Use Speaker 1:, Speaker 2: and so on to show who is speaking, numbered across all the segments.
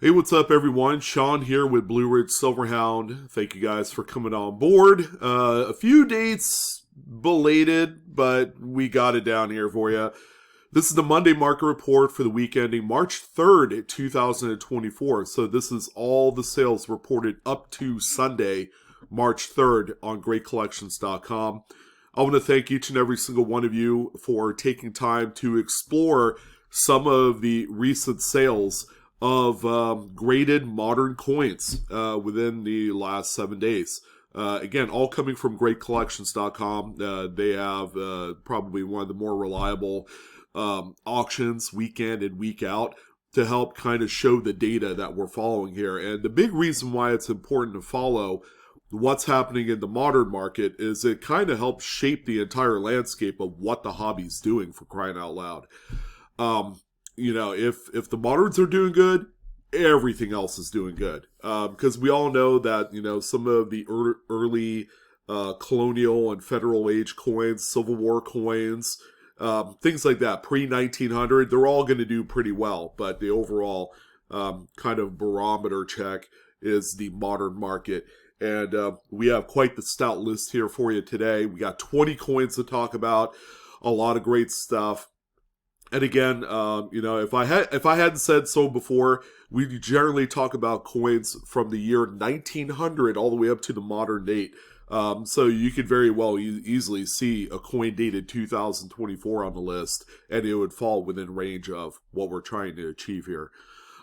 Speaker 1: Hey, what's up, everyone? Sean here with BlueRidgeSilverhound. Thank you guys for coming on board. A few dates belated, but we got it down here for you. This is the Monday market report for the week ending March 3rd, 2024. So this is all the sales reported up to Sunday, March 3rd on GreatCollections.com. I want to thank each and every single one of you for taking time to explore some of the recent sales of graded modern coins within the last 7 days. Again, all coming from GreatCollections.com. They have probably one of the more reliable auctions week in and week out to help kind of show the data that we're following here. And the big reason why it's important to follow what's happening in the modern market is it kind of helps shape the entire landscape of what the hobby's doing, for crying out loud. If the moderns are doing good, everything else is doing good. Because we all know that, some of the early colonial and federal age coins, Civil War coins, things like that, pre-1900, they're all going to do pretty well. But the overall kind of barometer check is the modern market. And we have quite the stout list here for you today. We got 20 coins to talk about, a lot of great stuff. And again, if I hadn't said so before, we generally talk about coins from the year 1900 all the way up to the modern date. So you could very well easily see a coin dated 2024 on the list, and it would fall within range of what we're trying to achieve here.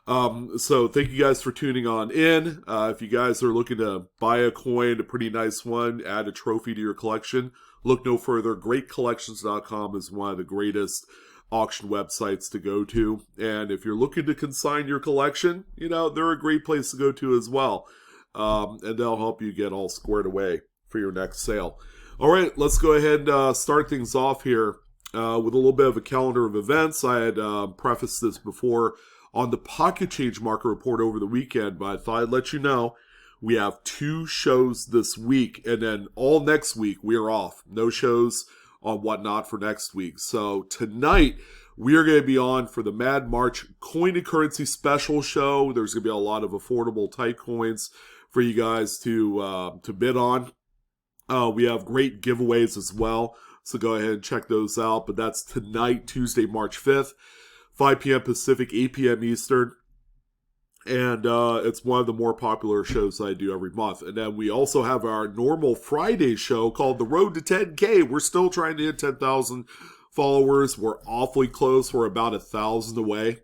Speaker 1: So thank you guys for tuning on in. If you guys are looking to buy a coin, a pretty nice one, add a trophy to your collection, look no further. GreatCollections.com is one of the greatest auction websites to go to, and if you're looking to consign your collection, they're a great place to go to as well, and they'll help you get all squared away for your next sale. All right, let's go ahead and start things off here with a little bit of a calendar of events. I had prefaced this before on the Pocket Change market report over the weekend, but I thought I'd let you know we have 2 shows this week, and then all next week we are off. No shows on Whatnot for next week. So tonight we are going to be on for the Mad March Coin and Currency Special Show. There's going to be a lot of affordable type coins for you guys to bid on. We have great giveaways as well, so go ahead and check those out. But that's tonight, Tuesday, March 5th, 5 p.m. Pacific, 8 p.m. Eastern. And it's one of the more popular shows I do every month. And then we also have our normal Friday show called The Road to 10K. We're still trying to hit 10,000 followers. We're awfully close. We're about 1,000 away.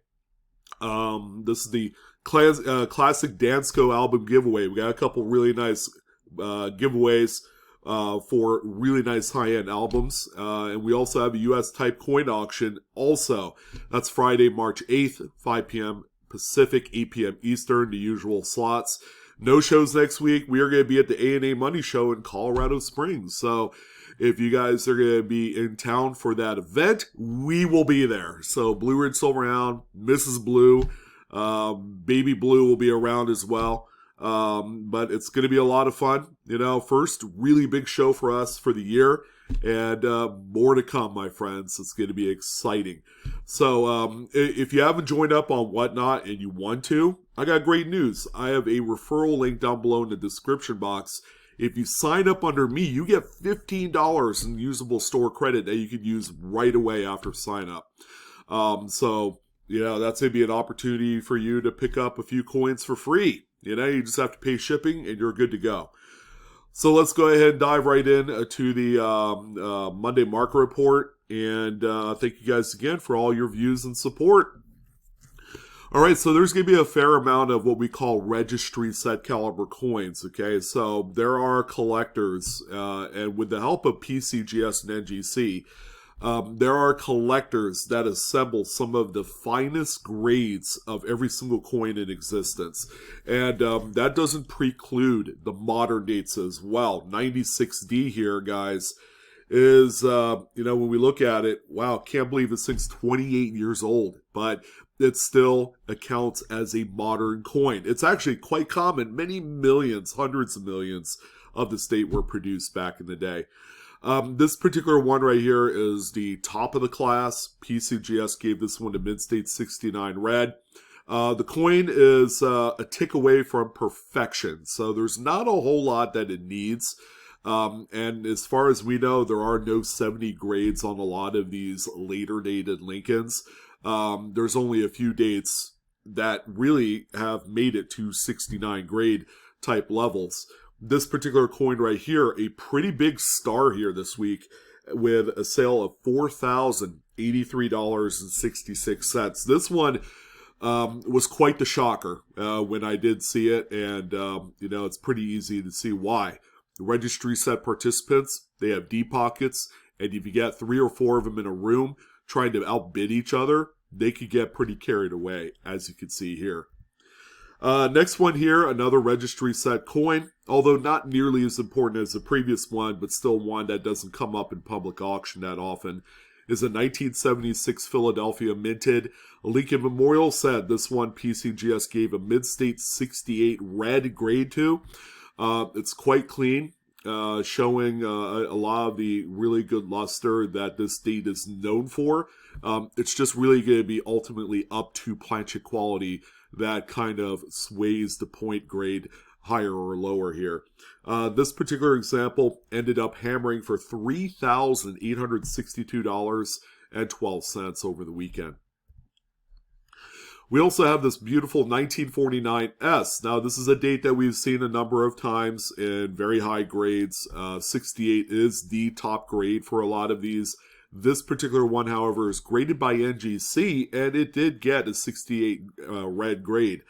Speaker 1: This is the classic Dansko album giveaway. We got a couple really nice giveaways for really nice high-end albums. And we also have a U.S. type coin auction also. That's Friday, March 8th, 5 p.m. Pacific, 8 p.m. Eastern, the usual slots. No shows next week. We are going to be at the A&A Money Show in Colorado Springs. So if you guys are going to be in town for that event, we will be there. So Blue Ridge Silverhound, Mrs. Blue, Baby Blue will be around as well. But it's going to be a lot of fun. First really big show for us for the year. And more to come, my friends. It's going to be exciting. So if you haven't joined up on Whatnot and you want to, I got great news. I have a referral link down below in the description box. If you sign up under me, you get $15 in usable store credit that you can use right away after sign up. So that's going to be an opportunity for you to pick up a few coins for free. You just have to pay shipping and you're good to go. So let's go ahead and dive right in to the Monday market report. And thank you guys again for all your views and support. All right, so there's going to be a fair amount of what we call registry set caliber coins, okay? So there are collectors, and with the help of PCGS and NGC, there are collectors that assemble some of the finest grades of every single coin in existence. And that doesn't preclude the modern dates as well. 96D here, guys, is, when we look at it, wow, can't believe this thing's 28 years old. But it still accounts as a modern coin. It's actually quite common. Many millions, hundreds of millions of the state were produced back in the day. This particular one right here is the top of the class. PCGS gave this one to Mid-State 69 Red. The coin is a tick away from perfection, so there's not a whole lot that it needs. And as far as we know, there are no 70 grades on a lot of these later dated Lincolns. There's only a few dates that really have made it to 69 grade type levels. This particular coin right here, a pretty big star here this week with a sale of $4,083.66. This one was quite the shocker when I did see it, and it's pretty easy to see why. The registry set participants, they have deep pockets, and if you get 3 or 4 of them in a room trying to outbid each other, they could get pretty carried away, as you can see here. Next one here, another registry set coin, although not nearly as important as the previous one, but still one that doesn't come up in public auction that often, is a 1976 Philadelphia minted Lincoln Memorial set. This one PCGS gave a Mid-State 68 red grade to. It's quite clean, showing a lot of the really good luster that this date is known for. It's just really going to be ultimately up to planchette quality that kind of sways the point grade higher or lower here. This particular example ended up hammering for $3,862.12 over the weekend. We also have this beautiful 1949S. Now, this is a date that we've seen a number of times in very high grades. 68 is the top grade for a lot of these. This particular one, however, is graded by NGC, and it did get a 68 red grade.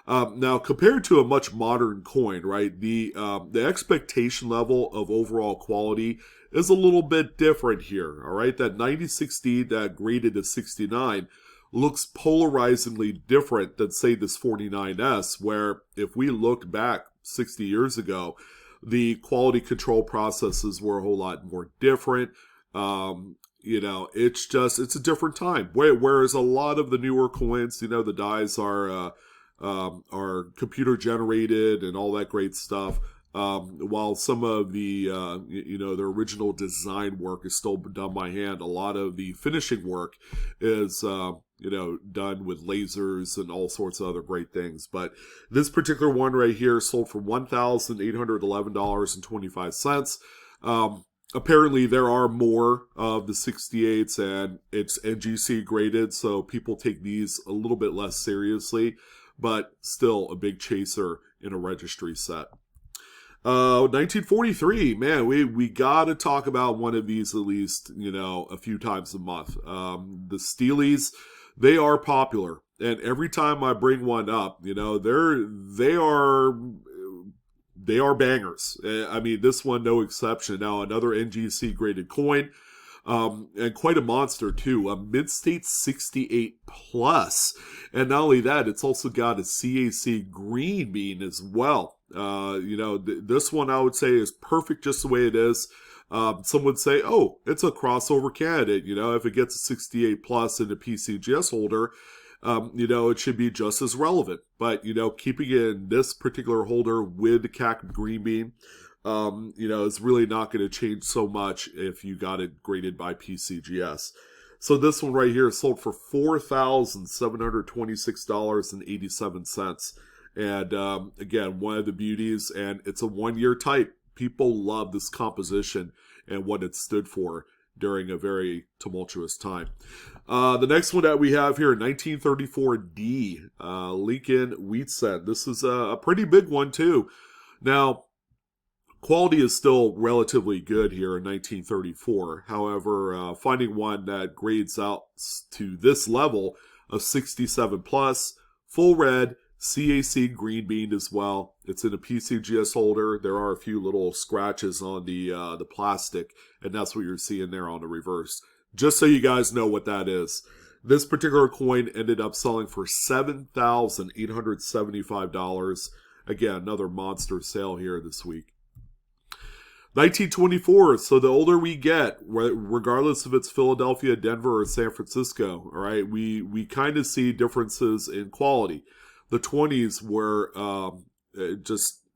Speaker 1: Now, compared to a much modern coin, right, the expectation level of overall quality is a little bit different here, all right? That 9060 that graded a 69 looks polarizingly different than, say, this 49S, where if we looked back 60 years ago, the quality control processes were a whole lot more different. It's a different time. Whereas a lot of the newer coins, the dies are computer generated and all that great stuff. While some of the the original design work is still done by hand, a lot of the finishing work is done with lasers and all sorts of other great things. But this particular one right here sold for $1,811.25. Apparently there are more of the 68s, and it's NGC graded, so people take these a little bit less seriously, but still a big chaser in a registry set. 1943, man, we gotta talk about one of these at least, a few times a month. The Steelies, they are popular, and every time I bring one up, they are bangers. I mean, this one no exception. Now, another NGC graded coin, and quite a monster too, a Mid-State 68 plus, and not only that, it's also got a CAC green bean as well. This one I would say is perfect just the way it is. Some would say, oh, it's a crossover candidate. If it gets a 68 plus in a PCGS holder, it should be just as relevant. But, keeping it in this particular holder with the CAC green bean, is really not going to change so much if you got it graded by PCGS. So this one right here sold for $4,726.87. And again, one of the beauties, and it's a one-year type. People love this composition and what it stood for during a very tumultuous time. The next one that we have here, 1934D, Lincoln Wheat Cent. This is a pretty big one too. Now, quality is still relatively good here in 1934. However, finding one that grades out to this level of 67 plus, full red, CAC green bean as well. It's in a PCGS holder. There are a few little scratches on the plastic, and that's what you're seeing there on the reverse. Just so you guys know what that is. This particular coin ended up selling for $7,875. Again, another monster sale here this week. 1924, so the older we get, regardless if it's Philadelphia, Denver, or San Francisco, all right, we kind of see differences in quality. The 20s were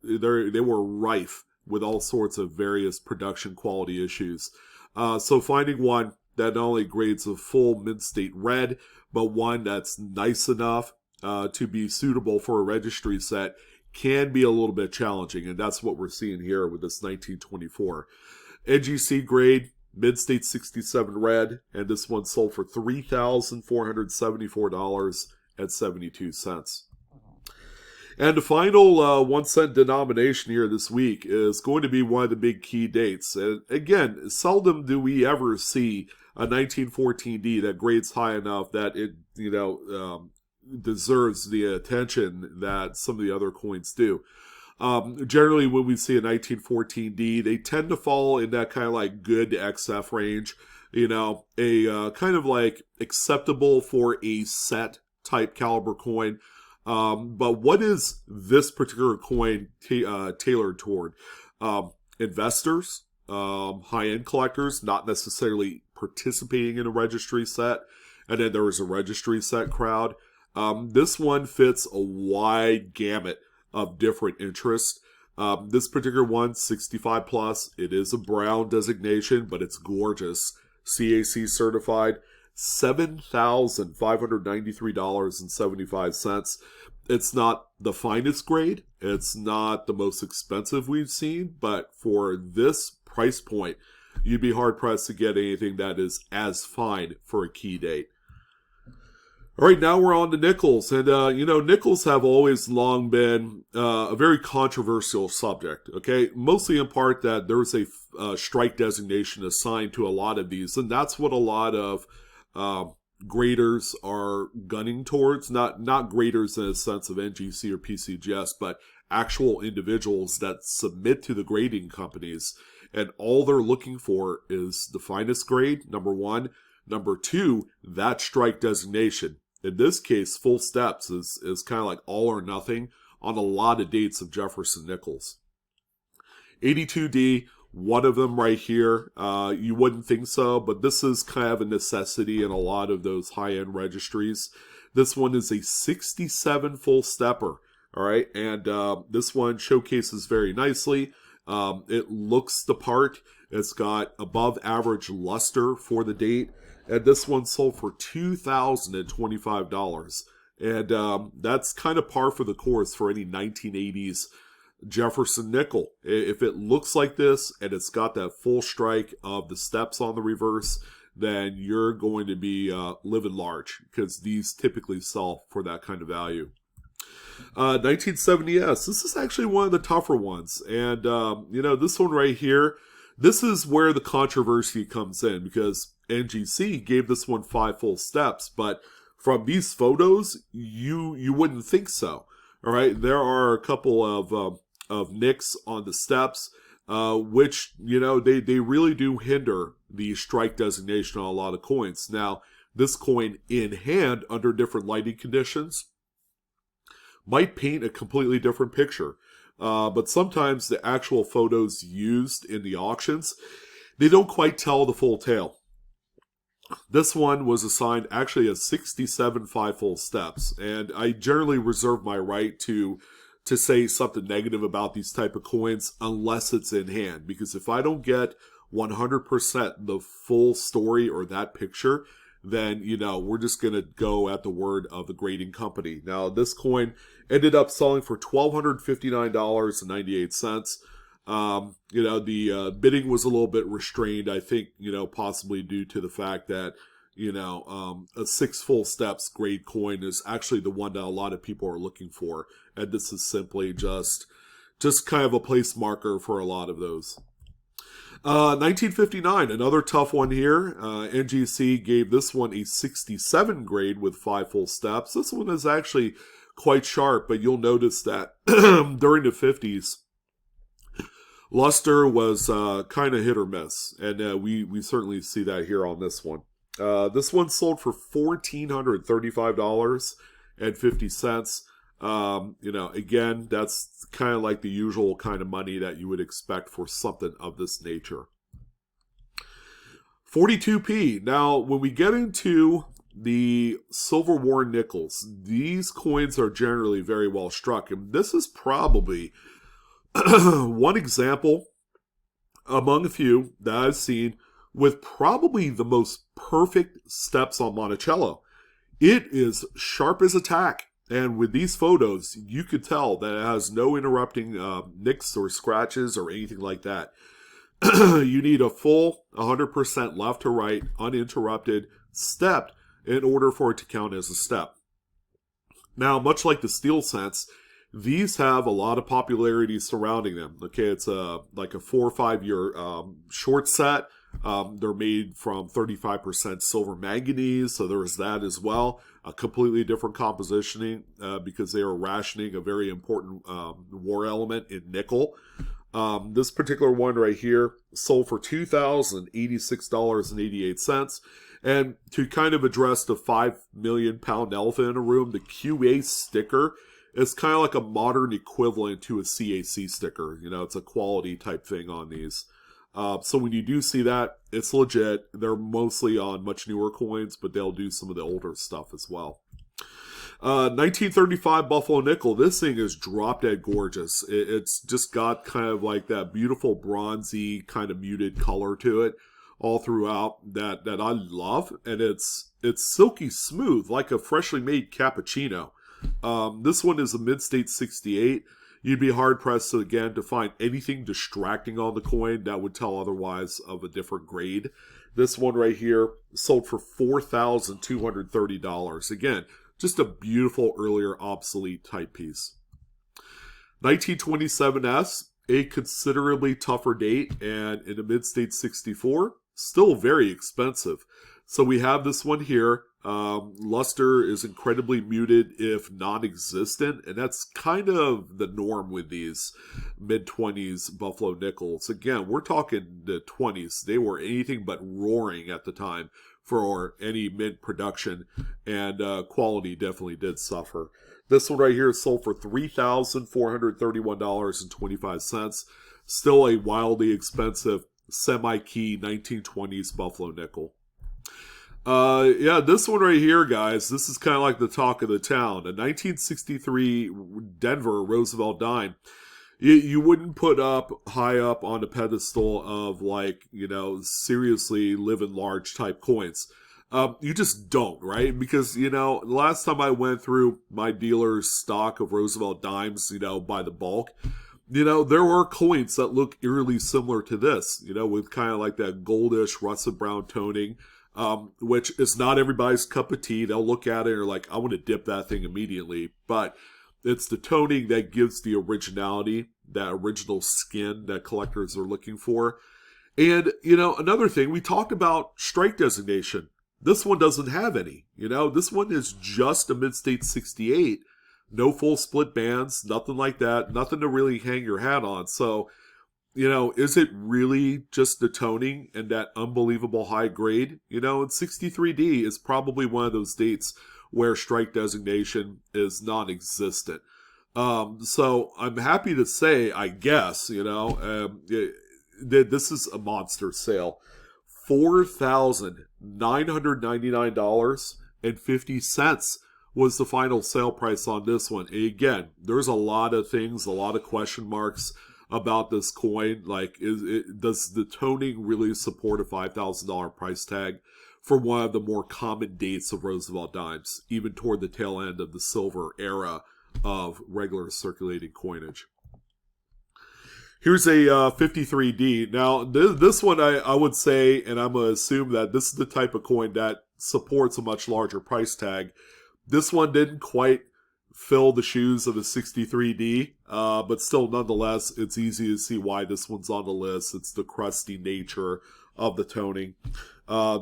Speaker 1: they were rife with all sorts of various production quality issues. So finding one that not only grades a full Mid-State red, but one that's nice enough to be suitable for a registry set can be a little bit challenging, and that's what we're seeing here with this 1924. NGC grade, Mid-State 67 red, and this one sold for $3,474.72. And the final 1 cent denomination here this week is going to be one of the big key dates. And again, seldom do we ever see a 1914D that grades high enough that it, deserves the attention that some of the other coins do. Generally, when we see a 1914D, they tend to fall in that kind of like good to XF range. A kind of like acceptable for a set type caliber coin. But what is this particular coin tailored toward? Investors, high-end collectors, not necessarily participating in a registry set. And then there is a registry set crowd. This one fits a wide gamut of different interests. This particular one, 65 plus, it is a brown designation, but it's gorgeous. CAC certified, $7,593.75. It's not the finest grade. It's not the most expensive we've seen, but for this price point, you'd be hard-pressed to get anything that is as fine for a key date. All right, now we're on to nickels. And, nickels have always long been a very controversial subject, okay? Mostly in part that there's a strike designation assigned to a lot of these. And that's what a lot of graders are gunning towards. Not graders in a sense of NGC or PCGS, but actual individuals that submit to the grading companies. And all they're looking for is the finest grade, number one. Number two, that strike designation. In this case, full steps is kind of like all or nothing on a lot of dates of Jefferson nickels. 82D, one of them right here. You wouldn't think so, but this is kind of a necessity in a lot of those high-end registries. This one is a 67 full stepper, all right? And this one showcases very nicely. It looks the part. It's got above average luster for the date. And this one sold for $2,025. And that's kind of par for the course for any 1980s Jefferson nickel. If it looks like this and it's got that full strike of the steps on the reverse, then you're going to be living large, because these typically sell for that kind of value. 1970S, this is actually one of the tougher ones. And, this one right here, this is where the controversy comes in, because NGC gave this one 5 full steps, but from these photos, you wouldn't think so. All right, there are a couple of nicks on the steps, which they really do hinder the strike designation on a lot of coins. Now, this coin in hand under different lighting conditions might paint a completely different picture. But sometimes the actual photos used in the auctions, they don't quite tell the full tale. This one was assigned actually a 67 5 full steps, and I generally reserve my right to say something negative about these type of coins unless it's in hand, because if I don't get 100% the full story or that picture, then, we're just going to go at the word of the grading company. Now, this coin ended up selling for $1,259.98. The bidding was a little bit restrained, I think, possibly due to the fact that, a 6 full steps grade coin is actually the one that a lot of people are looking for. And this is simply just kind of a place marker for a lot of those. 1959, another tough one here. NGC gave this one a 67 grade with 5 full steps. This one is actually quite sharp, but you'll notice that during the 50s, luster was kind of hit or miss, and we certainly see that here on this one. This one sold for $1,435.50. Again, that's kind of like the usual kind of money that you would expect for something of this nature. 42p. Now, when we get into the Silver War nickels, these coins are generally very well struck, and this is probably one example among a few that I've seen with probably the most perfect steps on Monticello. It is sharp as a tack. And with these photos, you could tell that it has no interrupting nicks or scratches or anything like that. You need a full 100% left to right, uninterrupted, stepped in order for it to count as a step. Now, much like the Steel Sense, these have a lot of popularity surrounding them. Okay, it's like a 4 or 5 year short set. They're made from 35% silver manganese, so there's that as well. A completely different compositioning because they are rationing a very important war element in nickel. This particular one right here sold for $2,086.88. And to kind of address the 5 million pound elephant in a room, the QA sticker is kind of like a modern equivalent to a CAC sticker. You know, it's a quality type thing on these. So when you do see that, it's legit. They're mostly on much newer coins, but they'll do some of the older stuff as well. 1935 Buffalo Nickel. This thing is drop dead gorgeous. It's just got kind of like that beautiful bronzy kind of muted color to it all throughout that I love. And it's silky smooth, like a freshly made cappuccino. This one is a mid-state 68. You'd be hard-pressed, again, to find anything distracting on the coin that would tell otherwise of a different grade. This one right here sold for $4,230. Again, just a beautiful, earlier obsolete type piece. 1927S, a considerably tougher date, and in a mid-state 64, still very expensive. So we have this one here. Luster is incredibly muted, if non-existent, and that's kind of the norm with these mid-20s Buffalo Nickels. Again, we're talking the 20s. They were anything but roaring at the time for any mint production, and quality definitely did suffer. This one right here is sold for $3,431.25. Still a wildly expensive semi-key 1920s Buffalo Nickel. Yeah, this one right here, guys, this is kind of like the talk of the town. A 1963 Denver Roosevelt dime. You wouldn't put up high up on a pedestal of, like, you know, seriously living large type coins. You just don't, right? Because, you know, the last time I went through my dealer's stock of Roosevelt dimes, you know, by the bulk, you know, there were coins that look eerily similar to this, you know, with kind of like that goldish russet brown toning. Which is not everybody's cup of tea. They'll look at it and are like, I want to dip that thing immediately. But it's the toning that gives the originality, that original skin that collectors are looking for. And, you know, another thing, we talked about strike designation. This one doesn't have any. You know, this one is just a mid-state 68. No full split bands, nothing like that. Nothing to really hang your hat on. So, you know, is it really just the toning and that unbelievable high grade? You know, and 63D is probably one of those dates where strike designation is non-existent. So I'm happy to say, I guess, you know, this is a monster sale. $4,999.50 was the final sale price on this one. And again, there's a lot of things, a lot of question marks about this coin. Like, does the toning really support a $5,000 price tag for one of the more common dates of Roosevelt dimes, even toward the tail end of the silver era of regular circulating coinage? Here's a 53D. Now, this one I would say, and I'm going to assume that this is the type of coin that supports a much larger price tag. This one didn't quite fill the shoes of a 63D, but still, nonetheless, it's easy to see why this one's on the list. It's the crusty nature of the toning.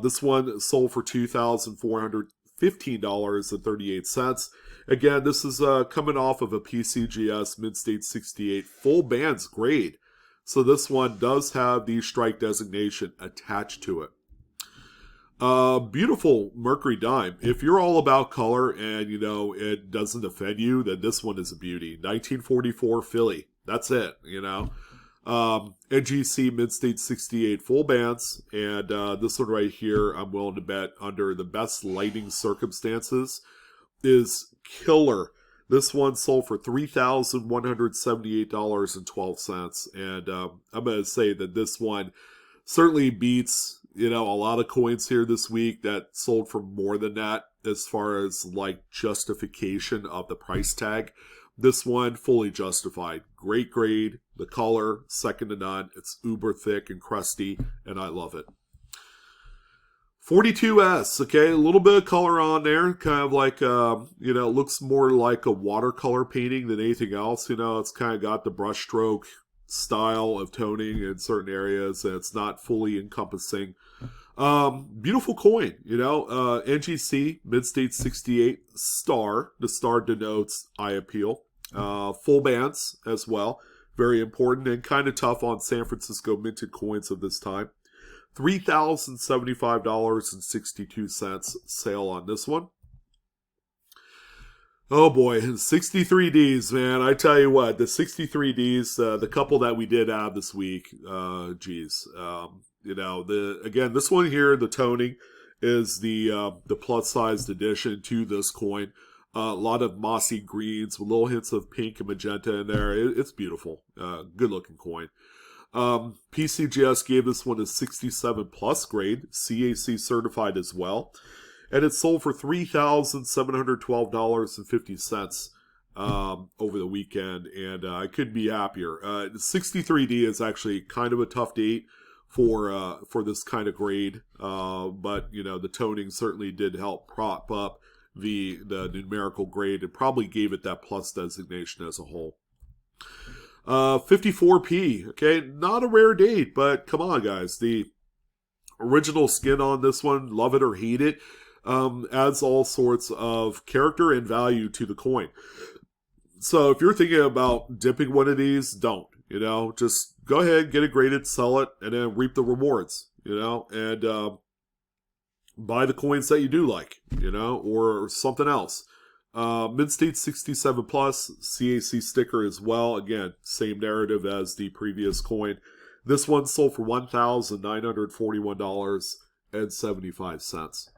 Speaker 1: This one sold for $2,415.38. Again, this is coming off of a PCGS Mid-State 68 full bands grade. So this one does have the strike designation attached to it. Beautiful Mercury dime. If you're all about color and, you know, it doesn't offend you, then this one is a beauty. 1944 Philly. That's it, you know. NGC Mid-State 68 full bands. And this one right here, I'm willing to bet, under the best lighting circumstances, is killer. This one sold for $3,178.12. And I'm going to say that this one certainly beats a lot of coins here this week that sold for more than that as far as like justification of the price tag. This one, fully justified. Great grade. The color, second to none. It's uber thick and crusty, and I love it. 42S, okay, a little bit of color on there, kind of like, it looks more like a watercolor painting than anything else. It's kind of got the brushstroke style of toning in certain areas, and it's not fully encompassing. Beautiful coin, NGC, Mid-State 68 star. The star denotes eye appeal. Full bands as well, very important and kind of tough on San Francisco minted coins of this time. $3,075.62 sale on this one. Oh boy, 63Ds, man. I tell you what, the 63Ds, the couple that we did have this week, geez. Again, this one here, the toning is the plus-sized addition to this coin. A lot of mossy greens with little hints of pink and magenta in there. It's beautiful. Good-looking coin. PCGS gave this one a 67 plus grade, CAC certified as well, and it sold for $3,712.50 over the weekend, and I couldn't be happier. 63D is actually kind of a tough date for this kind of grade, but the toning certainly did help prop up the numerical grade and probably gave it that plus designation as a whole. 54p, okay, not a rare date, but come on, guys. The original skin on this one, love it or hate it, adds all sorts of character and value to the coin. So if you're thinking about dipping one of these, don't, just go ahead, get it graded, sell it, and then reap the rewards, and buy the coins that you do like, or something else. Mid-State 67 plus, CAC sticker as well. Again, same narrative as the previous coin. This one sold for $1,941.75.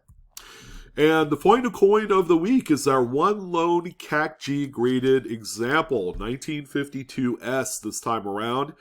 Speaker 1: And the final coin of the week is our one lone CAC-G graded example, 1952S this time around.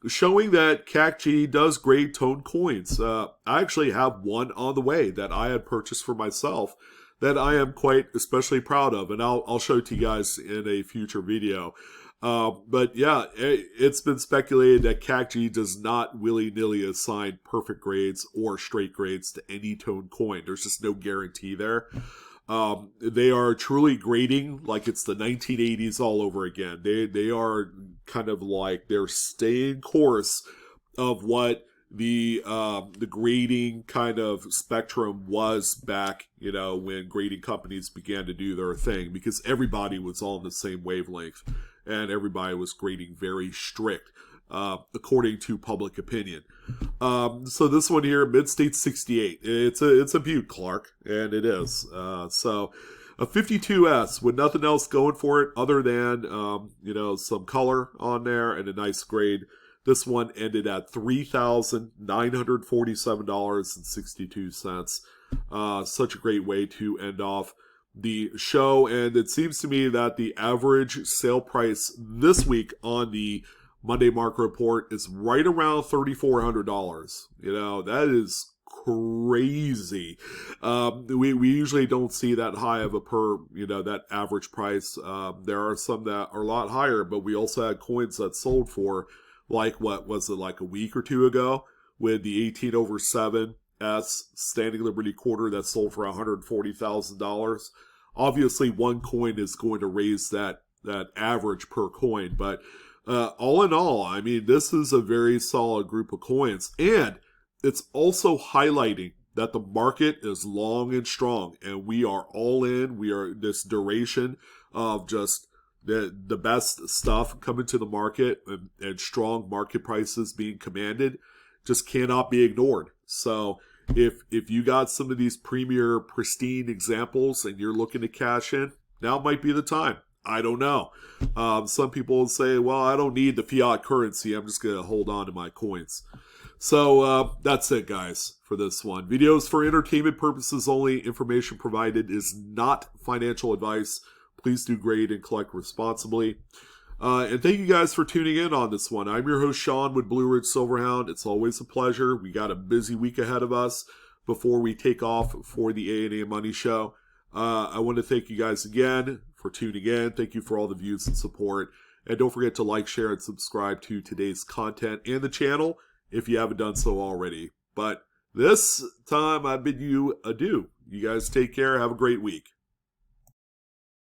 Speaker 1: Showing that CAC-G does grade tone coins. I actually have one on the way that I had purchased for myself that I am quite especially proud of, and I'll show it to you guys in a future video. But yeah, it's been speculated that CAC-G does not willy-nilly assign perfect grades or straight grades to any tone coin. There's just no guarantee there. They are truly grading like it's the 1980s all over again. They are kind of like they're staying course of what the grading kind of spectrum was back, when grading companies began to do their thing, because everybody was all on the same wavelength and everybody was grading very strict, according to public opinion. So this one here, Mid-State 68, it's a beaut, Clark, and it is. So a 52S with nothing else going for it other than, some color on there and a nice grade. This one ended at $3,947.62. Such a great way to end off the show. And it seems to me that the average sale price this week on the Monday Market Report is right around $3,400. That is crazy. We usually don't see that high of a that average price. There are some that are a lot higher, but we also had coins that sold for like, what was it, like a week or two ago, with the 18/7 S Standing Liberty Quarter that sold for $140,000. Obviously, one coin is going to raise that average per coin, but all in all, I mean, this is a very solid group of coins, and it's also highlighting that the market is long and strong, and we are all in. We are this duration of just the best stuff coming to the market, and strong market prices being commanded just cannot be ignored. So if you got some of these premier pristine examples and you're looking to cash in, now might be the time. I don't know. Some people will say, well, I don't need the fiat currency. I'm just going to hold on to my coins. So that's it, guys, for this one. Videos for entertainment purposes only. Information provided is not financial advice. Please do grade and collect responsibly. And thank you guys for tuning in on this one. I'm your host, Sean, with Blue Ridge Silverhound. It's always a pleasure. We got a busy week ahead of us before we take off for the A&A Money Show. I want to thank you guys again for tuning in. Thank you for all the views and support. And don't forget to like, share, and subscribe to today's content and the channel if you haven't done so already. But this time, I bid you adieu. You guys take care. Have a great week.